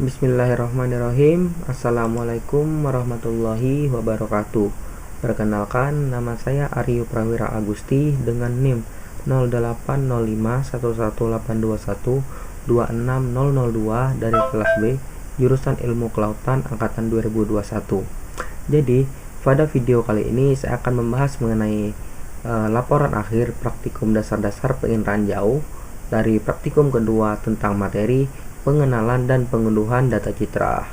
Bismillahirrahmanirrahim. Assalamualaikum warahmatullahi wabarakatuh. Perkenalkan, nama saya Aryo Prawira Agusti dengan NIM 08051182126002 dari kelas B, jurusan Ilmu Kelautan angkatan 2021. Jadi, pada video kali ini saya akan membahas mengenai laporan akhir praktikum dasar-dasar penginderaan jauh dari praktikum kedua tentang materi pengenalan dan pengunduhan data citra.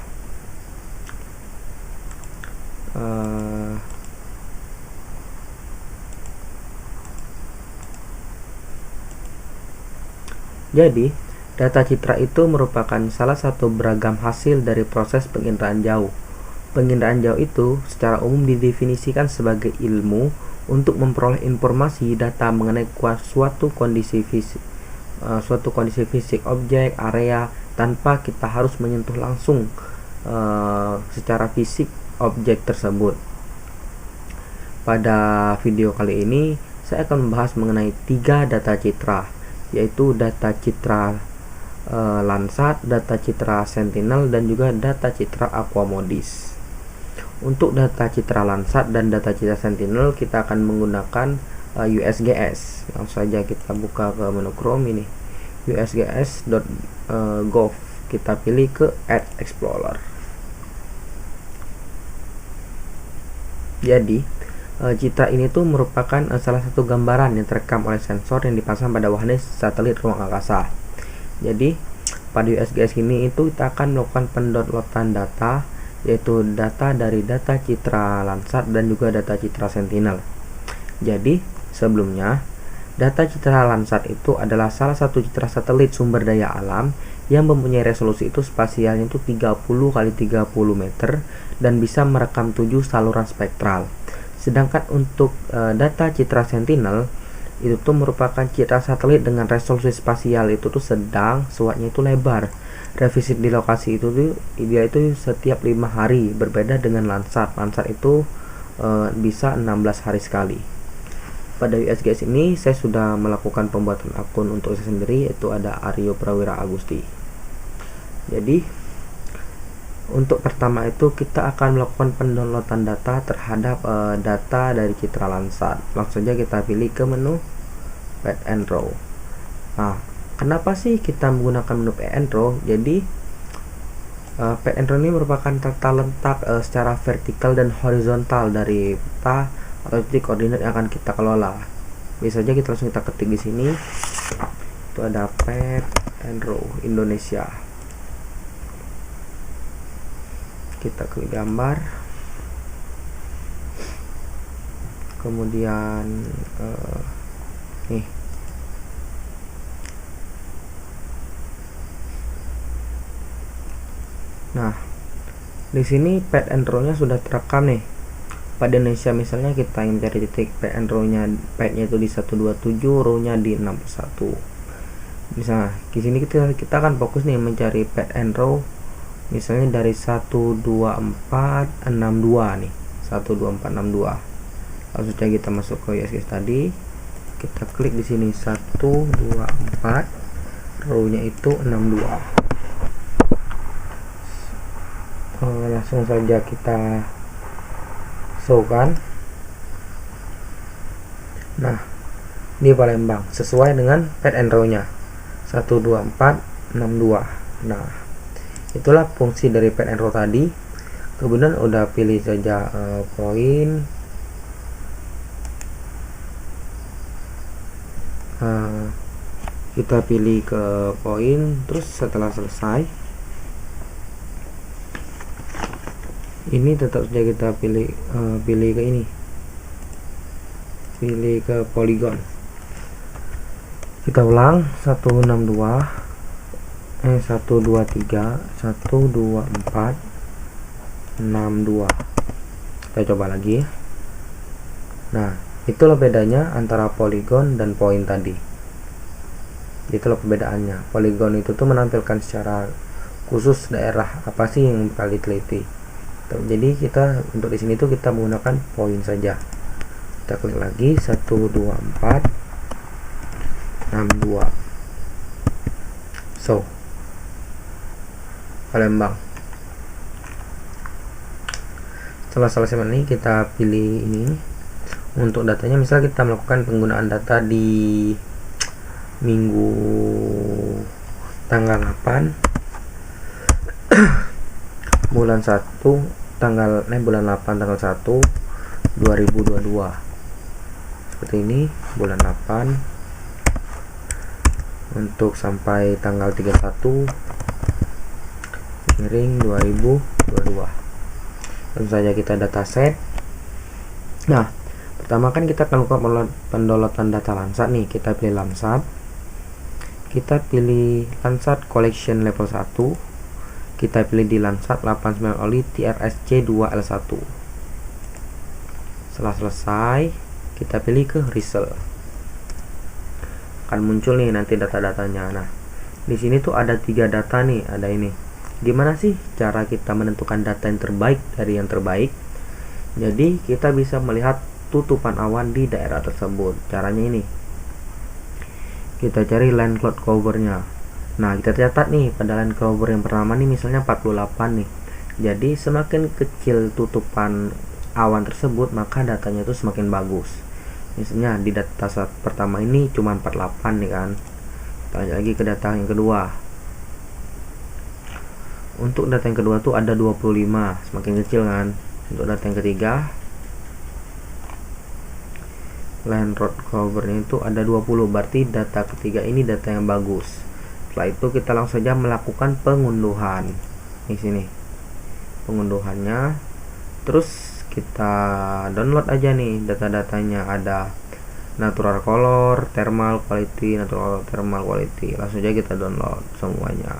Jadi, data citra itu merupakan salah satu beragam hasil dari proses penginderaan jauh. Penginderaan jauh itu secara umum didefinisikan sebagai ilmu untuk memperoleh informasi data mengenai suatu kondisi fisik objek, area, tanpa kita harus menyentuh langsung secara fisik objek tersebut. Pada video kali ini saya akan membahas mengenai 3 data citra, yaitu data citra Landsat, data citra Sentinel, dan juga data citra Aquamodis. Untuk data citra Landsat dan data citra Sentinel kita akan menggunakan USGS. Langsung saja kita buka ke menu Chrome ini, usgs.gov, kita pilih ke Add Explorer. Jadi citra ini tuh merupakan salah satu gambaran yang terekam oleh sensor yang dipasang pada wahana satelit ruang angkasa. Jadi pada USGS ini itu kita akan melakukan pendownloadan data, yaitu data dari data citra Landsat dan juga data citra Sentinel. Jadi sebelumnya, data citra Landsat itu adalah salah satu citra satelit sumber daya alam yang mempunyai resolusi itu spasialnya itu 30 x 30 meter dan bisa merekam 7 saluran spektral. Sedangkan untuk data citra Sentinel itu tuh merupakan citra satelit dengan resolusi spasial itu tuh sedang, SWOT-nya itu lebar. Revisit di lokasi itu tuh dia itu setiap 5 hari, berbeda dengan Landsat. Landsat itu bisa 16 hari sekali. Pada USGS ini saya sudah melakukan pembuatan akun untuk saya sendiri, yaitu ada Aryo Prawira Agusti. Jadi untuk pertama itu kita akan melakukan pendownloadan data terhadap data dari citra Landsat. Langsung saja kita pilih ke menu Pad and Draw. Nah, kenapa sih kita menggunakan menu Pad and Draw? Jadi Pad and Draw ini merupakan tata letak secara vertikal dan horizontal dari peta atau titik koordinat yang akan kita kelola. Bisa saja kita langsung ketik di sini. Itu ada Pad and Draw Indonesia. Kita klik gambar. Kemudian nih. Nah, di sini Pad and Draw-nya sudah terekam nih. Pada Indonesia misalnya kita ingin mencari titik Pad and Row-nya, Pad-nya itu di 127, Row-nya di 61. Misalnya di sini kita akan fokus nih mencari Pad and Row misalnya dari 12462 nih, 12462. Langsung saja kita masuk ke USGS tadi, kita klik di sini 124, Row-nya itu 62. Langsung saja kita kan. Nah, di Palembang sesuai dengan Pad and Row-nya 12462. Nah, itulah fungsi dari Pad and Row tadi. Kemudian udah pilih saja poin. Kita pilih ke poin, terus setelah selesai ini tetap saja kita pilih ke ini, pilih ke poligon. Kita ulang 123 12462. Kita coba lagi. Nah, itulah bedanya antara poligon dan poin tadi. Itulah perbedaannya. Poligon itu tuh menampilkan secara khusus daerah apa sih yang kali teliti. Jadi kita untuk di sini tuh kita menggunakan poin saja. Kita klik lagi 12462. Palembang. Setelah selesai ini kita pilih ini untuk datanya. Misal kita melakukan penggunaan data di minggu tanggal 8 bulan 1 bulan 8 tanggal 1 2022. Seperti ini, bulan 8 untuk sampai tanggal 31 miring 2022. Tentu saja kita dataset. Nah, pertama kan kita akan melakukan pendownloadan data Landsat nih. Kita pilih Landsat. Kita pilih Landsat Collection level 1. Kita pilih di Landsat 89 Oli TRSC2L1. Setelah selesai, kita pilih ke Result. Akan muncul nih nanti data-datanya. Nah, di sini tuh ada 3 data nih, ada ini. Gimana sih cara kita menentukan data yang terbaik dari yang terbaik? Jadi, kita bisa melihat tutupan awan di daerah tersebut. Caranya ini. Kita cari land cloud covernya. Nah, kita catat nih pada land cover yang pertama nih misalnya 48 nih. Jadi semakin kecil tutupan awan tersebut, maka datanya itu semakin bagus. Misalnya di data saat pertama ini cuma 48 nih kan. Kita lanjut lagi ke data yang kedua. Untuk data yang kedua tuh ada 25, semakin kecil kan. Untuk data yang ketiga, land road covernya itu ada 20, berarti data ketiga ini data yang bagus. Setelah itu kita langsung saja melakukan pengunduhan di sini, pengunduhannya. Terus kita download aja nih data-datanya, ada natural color, thermal quality, natural thermal quality. Langsung aja kita download semuanya.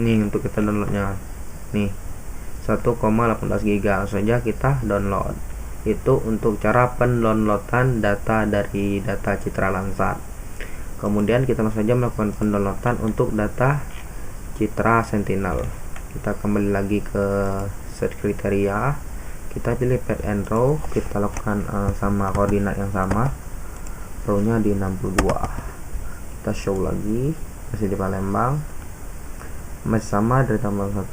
Nih untuk kita downloadnya nih 1,18 GB. Langsung aja kita download. Itu untuk cara pendownloadan data dari data Citra Landsat. Kemudian kita langsung saja melakukan pendownloadan untuk data Citra Sentinel. Kita kembali lagi ke search kriteria, kita pilih pad and row, kita lakukan sama koordinat yang sama, row-nya di 62. Kita show lagi, masih di Palembang, masih sama dari tanggal 1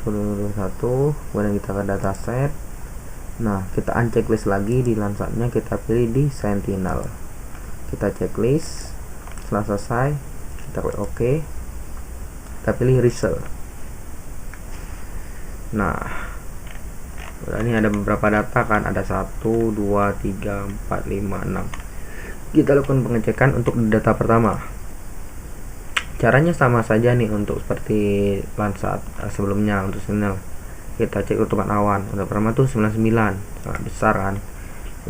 kemudian kita ke dataset. Nah, kita unchecklist lagi di Landsatnya, kita pilih di Sentinel, kita checklist. Setelah selesai kita klik OK, kita pilih Result. Nah, ini ada beberapa data kan, ada 1, 2, 3, 4, 5, 6. Kita lakukan pengecekan untuk data pertama. Caranya sama saja nih untuk seperti Landsat sebelumnya. Untuk Sentinel kita cek tutupan awan. Untuk pertama tuh 99, sangat besar kan.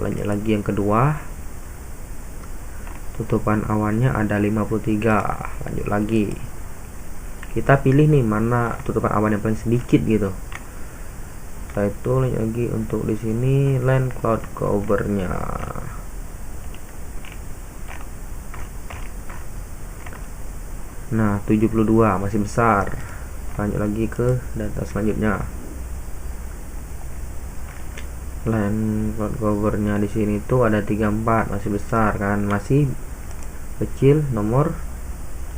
Lanjut lagi yang kedua, tutupan awannya ada 53. Lanjut lagi, kita pilih nih mana tutupan awan yang paling sedikit gitu. Setelah itu lanjut lagi untuk di sini land cloud covernya. Nah, 72 masih besar. Lanjut lagi ke data selanjutnya. Land cloud covernya di sini tuh ada 34, masih besar kan, masih kecil nomor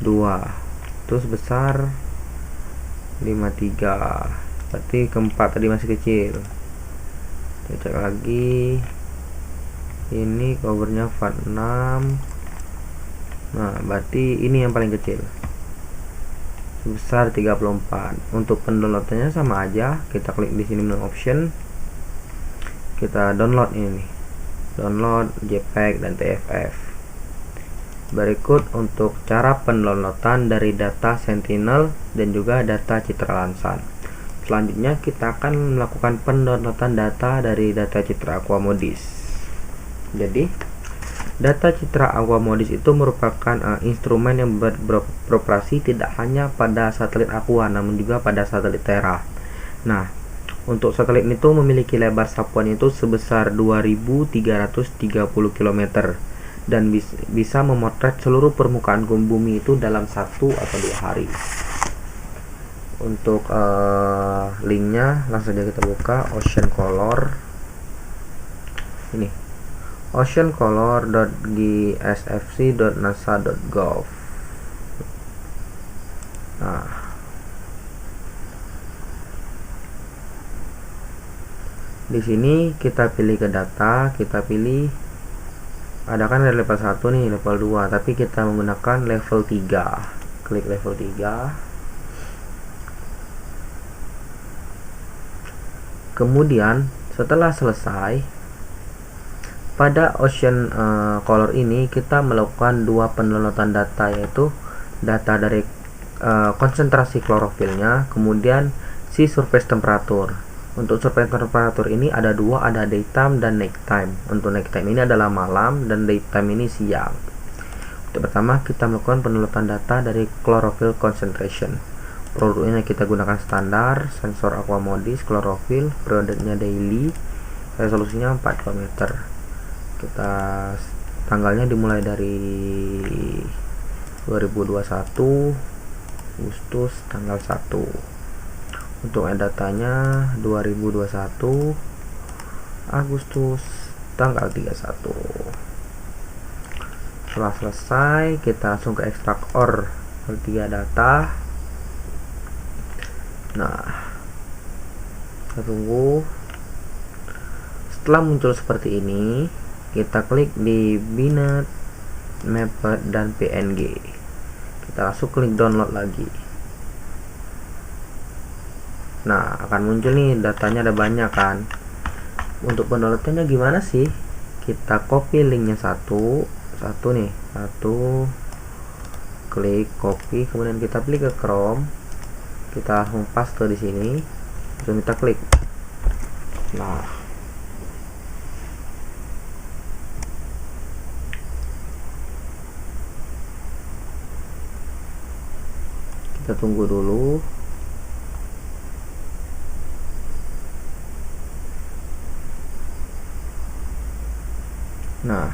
2. Terus besar 53, berarti keempat tadi masih kecil. Kita cek lagi, ini covernya 46. Nah, berarti ini yang paling kecil, sebesar 34. Untuk pendownloadannya sama aja, kita klik di sini menu option, kita download ini, download JPEG dan TFF. Berikut untuk cara pendownloadan dari data Sentinel dan juga data Citra Landsat. Selanjutnya kita akan melakukan pendownloadan data dari data Citra Aquamodis. Jadi data Citra Aquamodis itu merupakan instrumen yang beroperasi tidak hanya pada satelit Aqua namun juga pada satelit Terra. Nah, untuk satelit itu memiliki lebar sapuan itu sebesar 2330 km dan bisa memotret seluruh permukaan bumi itu dalam 1 atau 2 hari. Untuk linknya langsung saja kita buka Ocean Color. Ini oceancolor.gsfc.nasa.gov. Nah, di sini kita pilih ke data, kita pilih ada kan dari level 1 nih, level 2, tapi kita menggunakan level 3. Klik level 3. Kemudian setelah selesai, pada Ocean Color ini kita melakukan dua pendownloadan data, yaitu data dari konsentrasi klorofilnya, kemudian si surface temperature. Untuk surface temperature ini ada dua, ada daytime dan nighttime. Untuk nighttime ini adalah malam dan daytime ini siang. Untuk pertama kita melakukan pendownloadan data dari chlorophyll concentration. Produknya kita gunakan standar, sensor aquamodis, chlorophyll, periodenya daily, resolusinya 4 km. Kita tanggalnya dimulai dari 2021 Agustus tanggal 1. Untuk datanya 2021 Agustus tanggal 31. Setelah selesai, kita langsung ke ekstrak OR 3 data. Nah, kita tunggu. Setelah muncul seperti ini, kita klik di Binet, Mapped, dan PNG. Kita langsung klik download lagi. Nah, akan muncul nih datanya, ada banyak kan. Untuk pendownloadannya gimana sih? Kita copy linknya satu nih, klik copy, kemudian kita pilih ke Chrome, kita langsung paste di sini, langsung kita klik. Nah, kita tunggu dulu. Nah,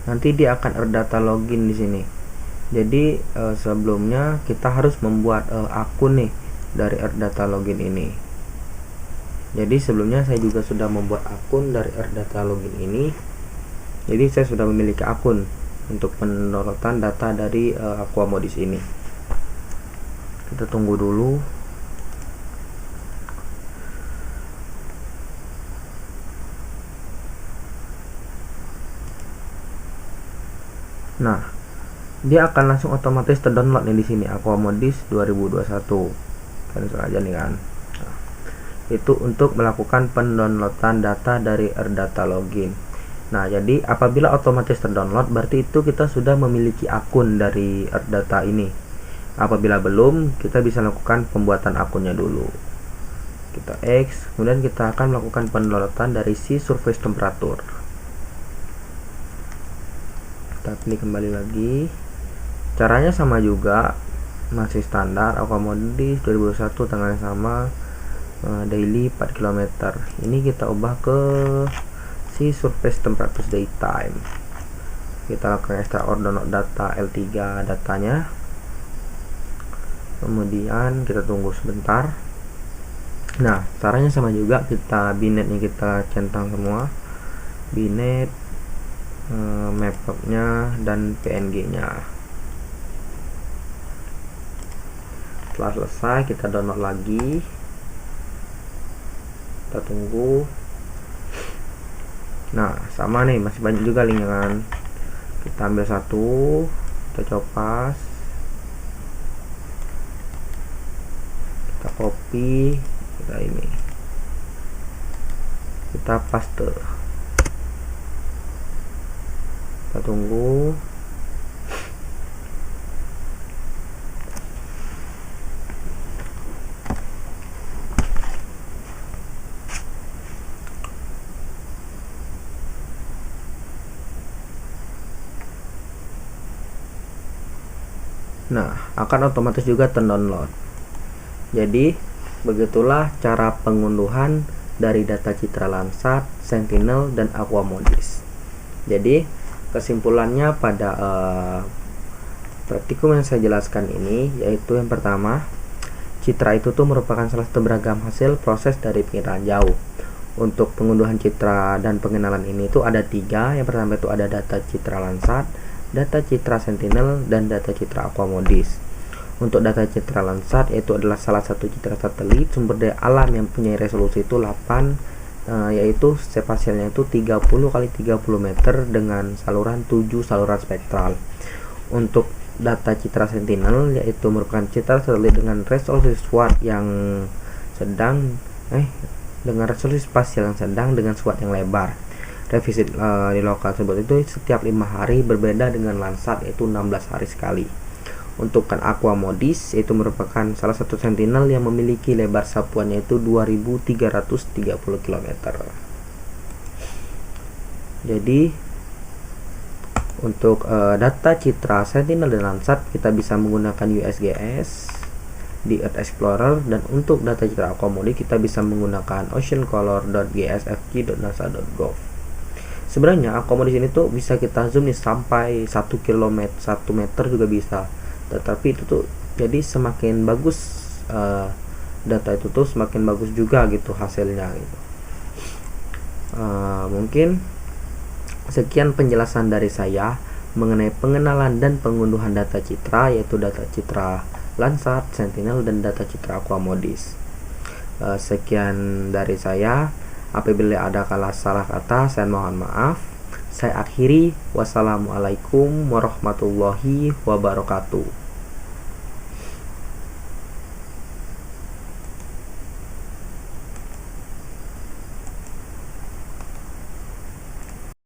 nanti dia akan data login di sini. Jadi sebelumnya kita harus membuat akun nih dari data login ini. Jadi sebelumnya saya juga sudah membuat akun dari data login ini. Jadi saya sudah memiliki akun untuk pendownloadan data dari aquamodis ini. Kita tunggu dulu. Nah, dia akan langsung otomatis terdownload nih di sini aquamodis 2021. Kan aja nih kan. Nah, itu untuk melakukan pendownloadan data dari data login. Nah, jadi apabila otomatis terdownload, berarti itu kita sudah memiliki akun dari data ini. Apabila belum, kita bisa lakukan pembuatan akunnya dulu. Kita X, kemudian kita akan melakukan pendownloadan dari si surface temperature. Kita pilih kembali lagi. Caranya sama juga, masih standar, aquamodis 2021, tanggalnya sama, daily 4 km. Ini kita ubah ke si surface temperature daytime. Kita lakukan extra or download data L3 datanya. Kemudian kita tunggu sebentar. Nah, caranya sama juga, kita binetnya kita centang semua, binet, mapnya, dan PNG nya. Setelah selesai, kita download lagi. Kita tunggu. Nah, sama nih, masih banyak juga linknya kan. Kita ambil satu, kita copas, kita copy, kita ini, kita paste. Kita tunggu. Nah, akan otomatis juga terdownload. Jadi, begitulah cara pengunduhan dari data citra Landsat, Sentinel, dan aquamodis. Jadi, kesimpulannya pada praktikum yang saya jelaskan ini, yaitu yang pertama, citra itu tuh merupakan salah satu beragam hasil proses dari pengiraan jauh. Untuk pengunduhan citra dan pengenalan ini tuh ada 3. Yang pertama itu ada data citra Landsat, data citra Sentinel, dan data citra aquamodis. Untuk data citra Landsat, yaitu adalah salah satu citra satelit sumber daya alam yang punya resolusi itu 8, yaitu spasialnya itu 30 kali 30 meter dengan saluran 7 saluran spektral. Untuk data citra Sentinel, yaitu merupakan citra satelit dengan resolusi SWOT yang sedang dengan resolusi spasial yang sedang dengan SWOT yang lebar. Revisi di lokal tersebut itu setiap 5 hari, berbeda dengan Landsat yaitu 16 hari sekali. Untuk Aqua Modis, itu merupakan salah satu Sentinel yang memiliki lebar sapuan yaitu 2330 km. Jadi untuk data citra Sentinel dan Landsat kita bisa menggunakan USGS di Earth Explorer, dan untuk data citra Aqua Modis kita bisa menggunakan oceancolor.gsfg.nasa.gov. Sebenarnya Aqua Modis ini tuh bisa kita zoom nih sampai 1 km, 1 meter juga bisa. Tetapi itu tuh jadi semakin bagus data itu tuh semakin bagus juga gitu hasilnya gitu. Mungkin sekian penjelasan dari saya mengenai pengenalan dan pengunduhan data citra, yaitu data citra Landsat, Sentinel, dan data citra Aqua Modis. Sekian dari saya. Apabila ada salah kata, saya mohon maaf. Saya akhiri. Wassalamualaikum warahmatullahi wabarakatuh.